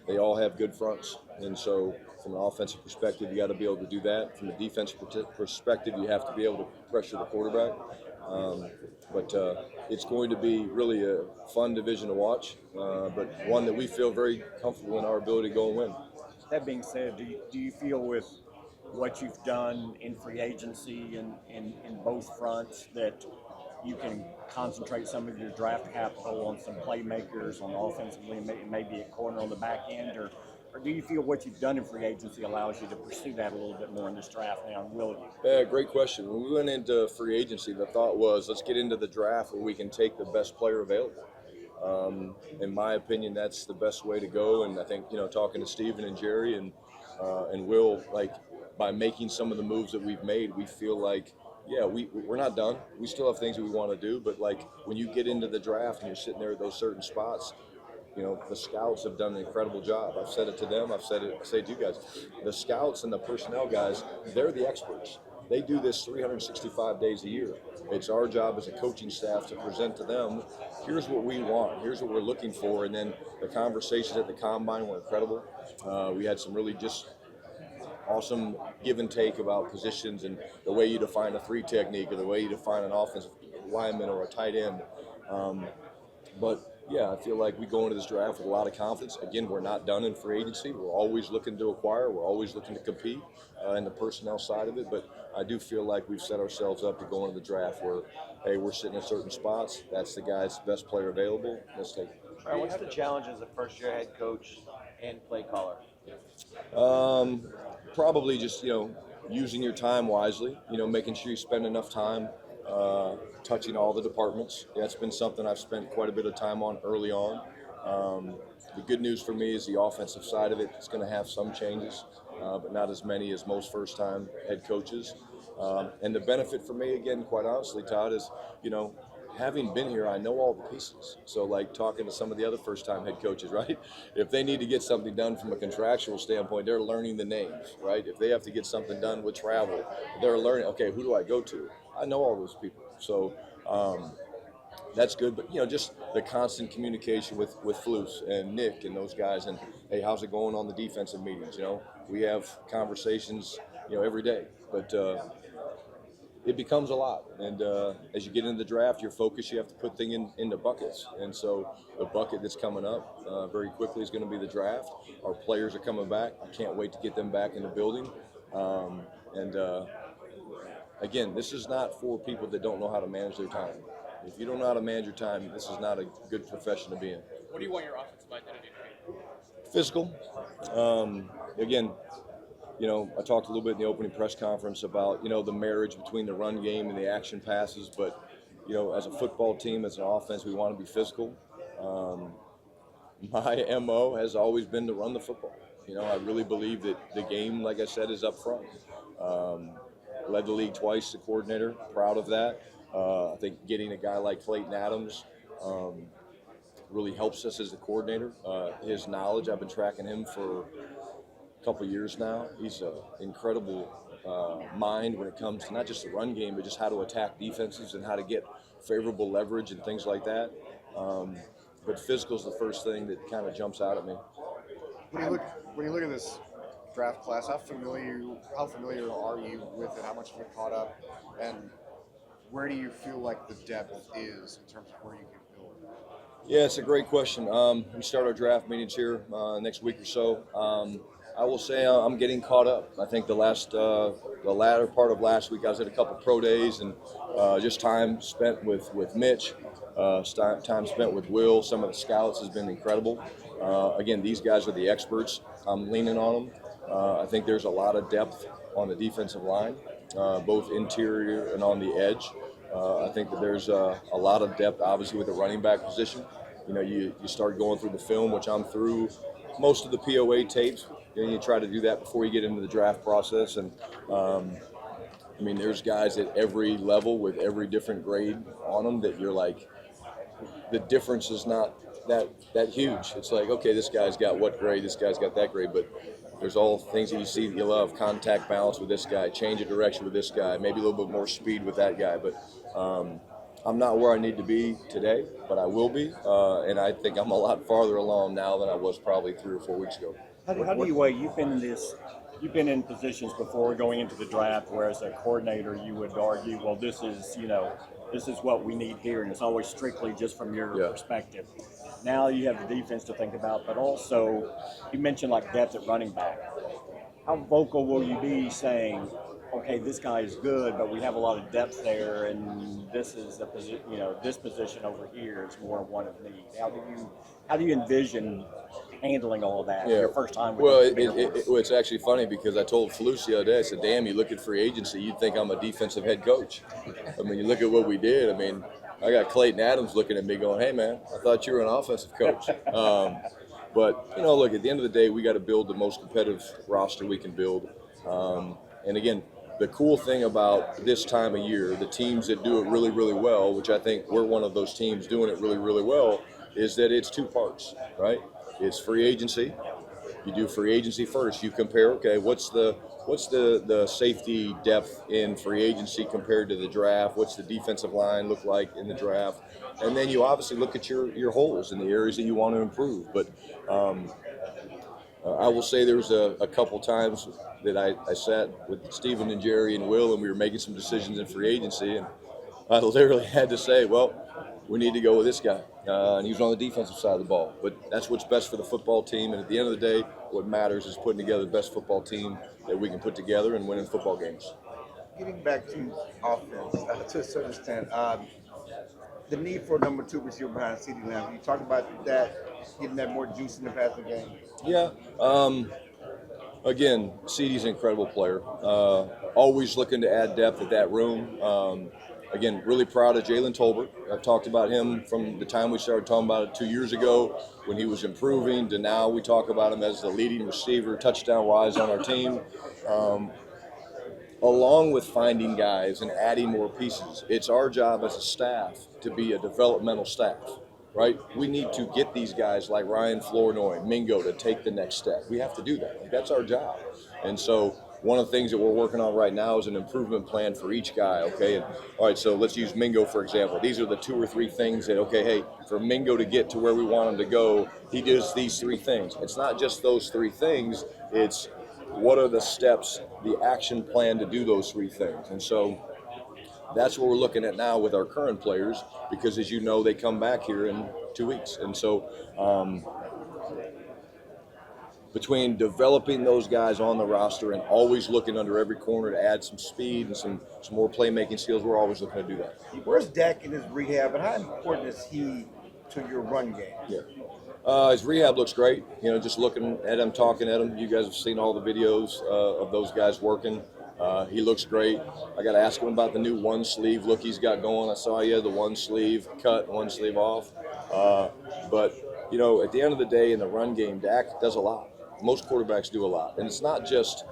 they all have good fronts. And so from an offensive perspective, you got to be able to do that. From a defensive perspective, you have to be able to pressure the quarterback. Um, but it's going to be really a fun division to watch, but one that we feel very comfortable in our ability to go and win. That being said, do you feel with what you've done in free agency and in both fronts that you can concentrate some of your draft capital on some playmakers on offensively and maybe a corner on the back end, or do you feel what you've done in free agency allows you to pursue that a little bit more in this draft now? And will you? Yeah, great question. When we went into free agency, the thought was let's get into the draft where we can take the best player available. In my opinion, that's the best way to go. And I think talking to Steven and Jerry and Will, like by making some of the moves that we've made, we feel like yeah, we're not done. We still have things that we want to do, but like when you get into the draft and you're sitting there at those certain spots, the scouts have done an incredible job. I've said it to them. I say it to you guys. The scouts and the personnel guys, they're the experts. They do this 365 days a year. It's our job as a coaching staff to present to them, here's what we want, here's what we're looking for, and then the conversations at the combine were incredible. We had some really just awesome give and take about positions and the way you define a three technique or the way you define an offensive lineman or a tight end. But yeah, I feel like we go into this draft with a lot of confidence. Again, we're not done in free agency. We're always looking to acquire. We're always looking to compete in the personnel side of it. But I do feel like we've set ourselves up to go into the draft where, hey, we're sitting in certain spots. That's the guy's best player available. Let's take it. All right, what's the challenge as a first-year head coach and play caller? Probably just using your time wisely. Making sure you spend enough time touching all the departments. That's been something I've spent quite a bit of time on early on. The good news for me is the offensive side of it is going to have some changes, but not as many as most first-time head coaches. And the benefit for me, again, quite honestly, Todd, is having been here, I know all the pieces. So, like talking to some of the other first-time head coaches, right? If they need to get something done from a contractual standpoint, they're learning the names, right? If they have to get something done with travel, they're learning, okay, who do I go to? I know all those people. So that's good. But, just the constant communication with Flus and Nick and those guys. And, hey, how's it going on the defensive meetings? We have conversations, every day. But it becomes a lot. And as you get into the draft, your focus, you have to put things into buckets. And so the bucket that's coming up very quickly is going to be the draft. Our players are coming back. I can't wait to get them back in the building. And again, this is not for people that don't know how to manage their time. If you don't know how to manage your time, this is not a good profession to be in. What do you want your offensive identity to be? Physical. Again, I talked a little bit in the opening press conference about, the marriage between the run game and the action passes. But, as a football team, as an offense, we want to be physical. My MO has always been to run the football. I really believe that the game, like I said, is up front. Led the league twice, the coordinator, proud of that. I think getting a guy like Clayton Adams really helps us as the coordinator. His knowledge, I've been tracking him for a couple years now. He's an incredible mind when it comes to not just the run game, but just how to attack defenses and how to get favorable leverage and things like that. But physical is the first thing that kind of jumps out at me. When you look at this draft class, how familiar are you with it? How much have you caught up? And where do you feel like the depth is in terms of where you can build? Yeah, it's a great question. We start our draft meetings here next week or so. I will say I'm getting caught up. I think the latter part of last week, I was at a couple pro days and just time spent with Mitch, time spent with Will. Some of the scouts has been incredible. Again, these guys are the experts. I'm leaning on them. I think there's a lot of depth on the defensive line, both interior and on the edge. I think that there's a lot of depth, obviously, with the running back position. You start going through the film, which I'm through most of the POA tapes. You try to do that before you get into the draft process. And, there's guys at every level with every different grade on them that you're like, the difference is not that huge. It's like, okay, this guy's got what grade, this guy's got that grade, but there's all things that you see that you love. Contact balance with this guy, change of direction with this guy, maybe a little bit more speed with that guy. But I'm not where I need to be today, but I will be, and I think I'm a lot farther along now than I was probably 3 or 4 weeks ago. How do you weigh? You've been in positions before going into the draft where, as a coordinator, you would argue, well, this is what we need here, and it's always strictly just from your perspective. Now you have the defense to think about, but also you mentioned like depth at running back. How vocal will you be saying, okay, this guy is good, but we have a lot of depth there, and this is the position, this position over here is more one of need. How do you envision handling all of that your first time with well, it's actually funny because I told Falusi the other day, I said, damn, you look at free agency, you'd think I'm a defensive head coach. I mean, you look at what we did. I mean, I got Clayton Adams looking at me going, hey, man, I thought you were an offensive coach. But, look, at the end of the day, we got to build the most competitive roster we can build. And again, the cool thing about this time of year, the teams that do it really, really well, which I think we're one of those teams doing it really, really well, is that it's 2 parts, right? It's free agency. You do free agency first. You compare, okay, what's the safety depth in free agency compared to the draft? What's the defensive line look like in the draft? And then you obviously look at your holes in the areas that you want to improve. But I will say there was a couple times that I sat with Stephen and Jerry and Will, and we were making some decisions in free agency, and I literally had to say, well, we need to go with this guy. And he was on the defensive side of the ball. But that's what's best for the football team. And at the end of the day, what matters is putting together the best football team that we can put together and winning football games. Getting back to offense, to a certain extent, the need for a number 2 receiver behind CeeDee Lamb. You talked about that, getting that more juice in the passing game. Yeah. Again, CeeDee's an incredible player. Always looking to add depth at that room. Again, really proud of Jalen Tolbert. I've talked about him from the time we started talking about it 2 years ago when he was improving to now we talk about him as the leading receiver, touchdown-wise on our team. Along with finding guys and adding more pieces, it's our job as a staff to be a developmental staff, right? We need to get these guys like Ryan Flournoy, Mingo to take the next step. We have to do that. Like, that's our job. And so one of the things that we're working on right now is an improvement plan for each guy, okay? And, all right, so let's use Mingo, for example. These are the 2 or 3 things that, okay, hey, for Mingo to get to where we want him to go, he does these 3 things. It's not just those 3 things. It's what are the steps, the action plan to do those 3 things. And so that's what we're looking at now with our current players because, as you know, they come back here in 2 weeks. And so between developing those guys on the roster and always looking under every corner to add some speed and some more playmaking skills, we're always looking to do that. Where's Dak in his rehab, and how important is he to your run game? Yeah. His rehab looks great. Just looking at him, talking at him. You guys have seen all the videos of those guys working. He looks great. I got to ask him about the new 1 sleeve look he's got going. I saw he had the 1 sleeve cut, 1 sleeve off. But, at the end of the day in the run game, Dak does a lot. Most quarterbacks do a lot. And it's not just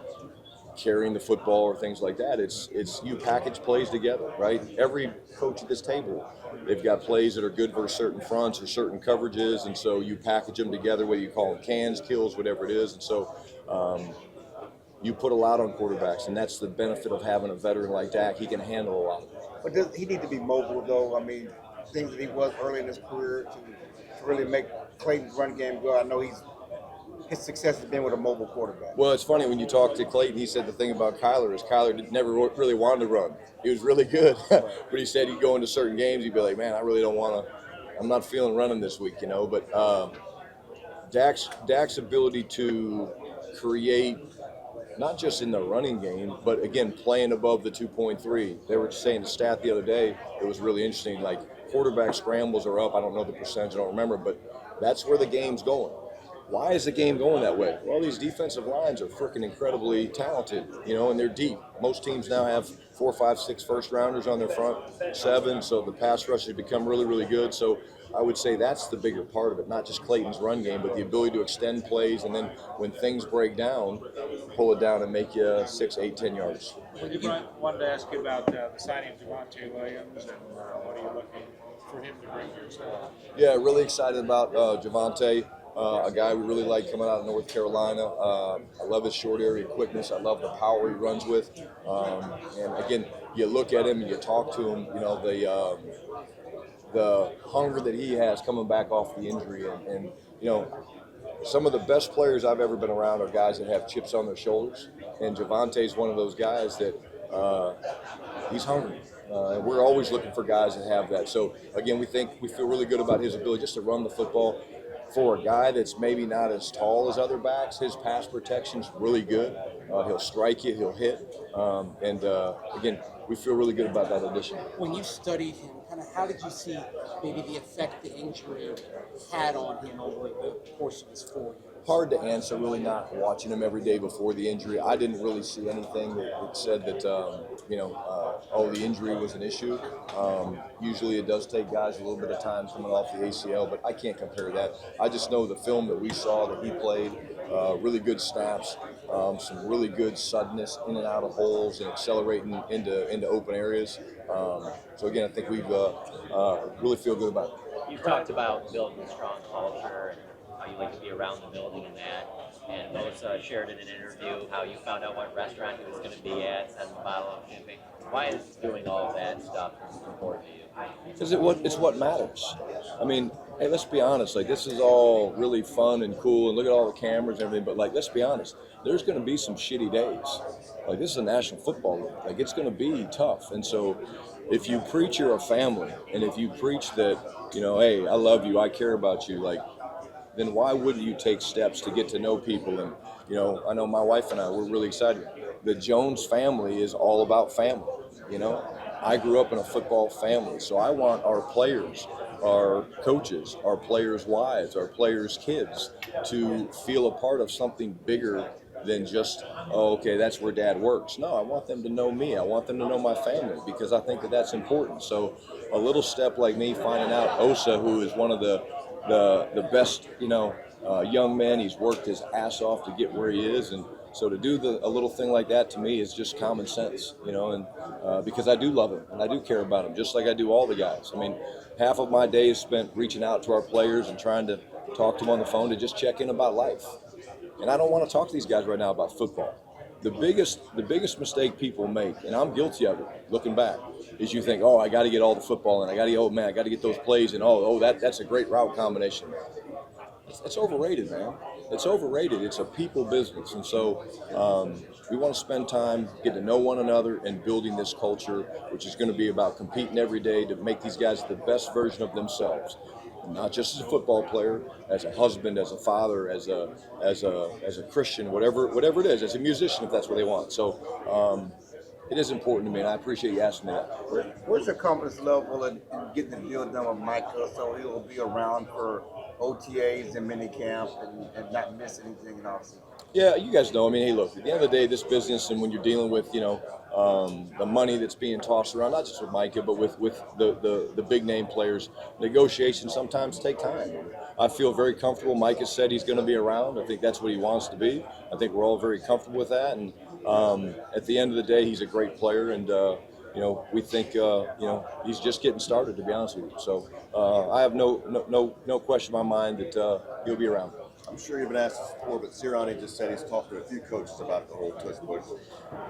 carrying the football or things like that. It's you package plays together, right? Every coach at this table, they've got plays that are good for certain fronts or certain coverages, and so you package them together, whether you call them cans, kills, whatever it is. And so you put a lot on quarterbacks, and that's the benefit of having a veteran like Dak. He can handle a lot. But does he need to be mobile, though? I mean, things that he was early in his career to really make Clayton's run game go. I know his success has been with a mobile quarterback. Well, it's funny when you talk to Clayton, he said the thing about Kyler is Kyler never really wanted to run. He was really good, but he said he'd go into certain games, he'd be like, man, I really don't want to, I'm not feeling running this week, But Dak's ability to create, not just in the running game, but again, playing above the 2.3. They were saying the stat the other day, it was really interesting, like quarterback scrambles are up, I don't know the percentage, I don't remember, but that's where the game's going. Why is the game going that way? Well, these defensive lines are freaking incredibly talented, and they're deep. Most teams now have 4, 5, 6 first-rounders on their front 7, so the pass rush has become really, really good. So I would say that's the bigger part of it, not just Clayton's run game, but the ability to extend plays, and then when things break down, pull it down and make you 6, 8, 10 yards. Wanted to ask you about the signing of Javonte Williams and what are you looking for him to bring to your squad? Yeah, really excited about Javonte. a guy we really like coming out of North Carolina. I love his short area quickness. I love the power he runs with. And again, you look at him and you talk to him, the hunger that he has coming back off the injury. And some of the best players I've ever been around are guys that have chips on their shoulders. And Javante's one of those guys that he's hungry. And we're always looking for guys that have that. So again, we feel really good about his ability just to run the football. For a guy that's maybe not as tall as other backs, his pass protection's really good. He'll strike you, he'll hit. Again, we feel really good about that addition. When you studied him, kind of how did you see maybe the effect the injury had on him over the course of his 4 years? Hard to answer, really not watching him every day before the injury. I didn't really see anything that said that, the injury was an issue. Usually it does take guys a little bit of time coming off the ACL, but I can't compare that. I just know the film that we saw that he played, really good snaps, some really good suddenness in and out of holes and accelerating into open areas. So again, I think we've really feel good about it. You've talked about building a strong culture and how you like to be around the building and that. And Bosa shared in an interview how you found out what restaurant he was going to be at, sent a bottle of champagne. Why is doing all of that stuff important to you? Because it's what matters. I mean, hey, let's be honest. Like, this is all really fun and cool, and look at all the cameras and everything. But like, let's be honest. There's going to be some shitty days. Like, this is a National Football League. Like, it's going to be tough. And so, if you preach you're a family, and if you preach that, hey, I love you, I care about you, like, then why wouldn't you take steps to get to know people? And I know my wife and I, we're really excited. The Jones family is all about family. I grew up in a football family, so I want our players, our coaches, our players' wives, our players' kids to feel a part of something bigger than just, oh, okay, that's where Dad works. No, I want them to know me. I want them to know my family, because I think that that's important. So a little step like me finding out Osa, who is one of the best, young men, he's worked his ass off to get where he is, and so to do a little thing like that to me is just common sense, and because I do love him and I do care about him, just like I do all the guys. I mean, half of my day is spent reaching out to our players and trying to talk to them on the phone to just check in about life. And I don't want to talk to these guys right now about football. The biggest mistake people make, and I'm guilty of it, looking back, is you think, oh, I got to get all the football in. I got to get those plays in. That's a great route combination. It's overrated, man. It's overrated. It's a people business. And so we want to spend time getting to know one another and building this culture, which is going to be about competing every day to make these guys the best version of themselves. Not just as a football player, as a husband, as a father, as a Christian, whatever it is, as a musician, if that's what they want. So it is important to me, and I appreciate you asking me that. What's your confidence level in getting the deal done with Micah so he'll be around for OTAs and minicamp and not miss anything in offseason? Yeah, you guys know. I mean, hey, look, at the end of the day, this business, and when you're dealing with, the money that's being tossed around, not just with Micah, but with the big name players, negotiations sometimes take time. I feel very comfortable. Micah said he's going to be around. I think that's what he wants to be. I think we're all very comfortable with that. And at the end of the day, he's a great player, and we think he's just getting started, to be honest with you. So I have no question in my mind that he'll be around. I'm sure you've been asked this before, but Sirianni just said he's talked to a few coaches about the whole tush push.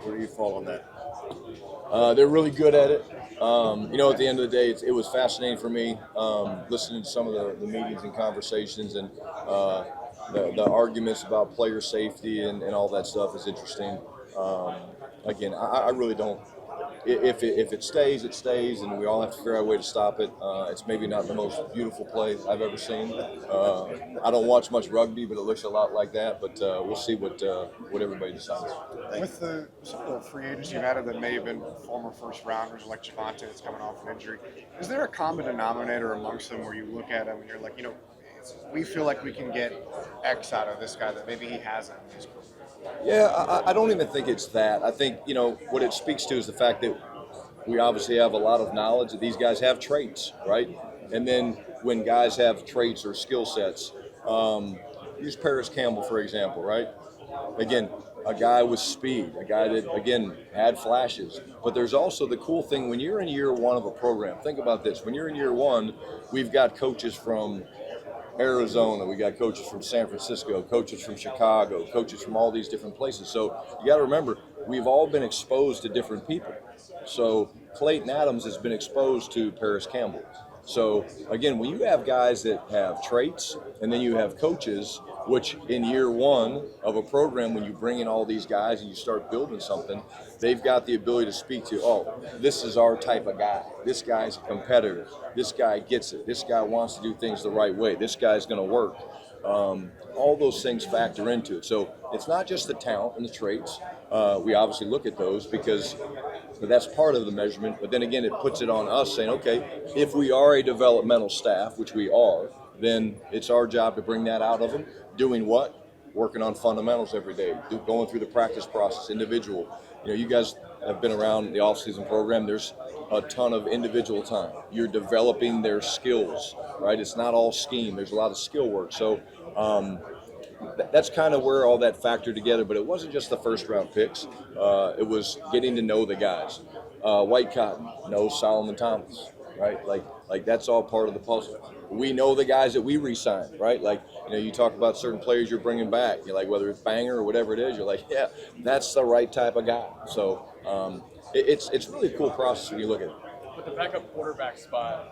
Where do you fall on that? They're really good at it. At the end of the day, it was fascinating for me listening to some of the meetings and conversations, and the arguments about player safety and all that stuff is interesting. Again, I really don't. If it stays, it stays, and we all have to figure out a way to stop it. It's maybe not the most beautiful play I've ever seen. I don't watch much rugby, but it looks a lot like that. But we'll see what everybody decides. With some of the free agents you've added that may have been former first rounders, like Javante that's coming off an injury, is there a common denominator amongst them where you look at them and you're like, we feel like we can get X out of this guy that maybe he hasn't? Yeah, I don't even think it's that. I think, what it speaks to is the fact that we obviously have a lot of knowledge that these guys have traits, right? And then when guys have traits or skill sets, use Paris Campbell, for example, right? Again, a guy with speed, a guy that, again, had flashes. But there's also the cool thing, when you're in year one of a program, think about this. When you're in year one, we've got coaches from Arizona, we got coaches from San Francisco, coaches from Chicago, coaches from all these different places. So you got to remember, we've all been exposed to different people. So Clayton Adams has been exposed to Paris Campbell. So again, when you have guys that have traits, and then you have coaches, which in year one of a program, when you bring in all these guys and you start building something, they've got the ability to speak to, oh, this is our type of guy. This guy's a competitor. This guy gets it. This guy wants to do things the right way. This guy's going to work. All those things factor into it. So it's not just the talent and the traits. We obviously look at those because that's part of the measurement. But then again, it puts it on us saying, okay, if we are a developmental staff, which we are, then it's our job to bring that out of them. Doing what? Working on fundamentals every day, going through the practice process, individual. You guys have been around the off-season program. There's a ton of individual time. You're developing their skills, right? It's not all scheme. There's a lot of skill work. So that's kind of where all that factored together. But it wasn't just the first-round picks. It was getting to know the guys. White Cotton knows Solomon Thomas, right? Like that's all part of the puzzle. We know the guys that we re-signed, right? Like, you talk about certain players you're bringing back. You're like, whether it's Banger or whatever it is, you're like, yeah, that's the right type of guy. So it's really a cool process when you look at it. With the backup quarterback spot,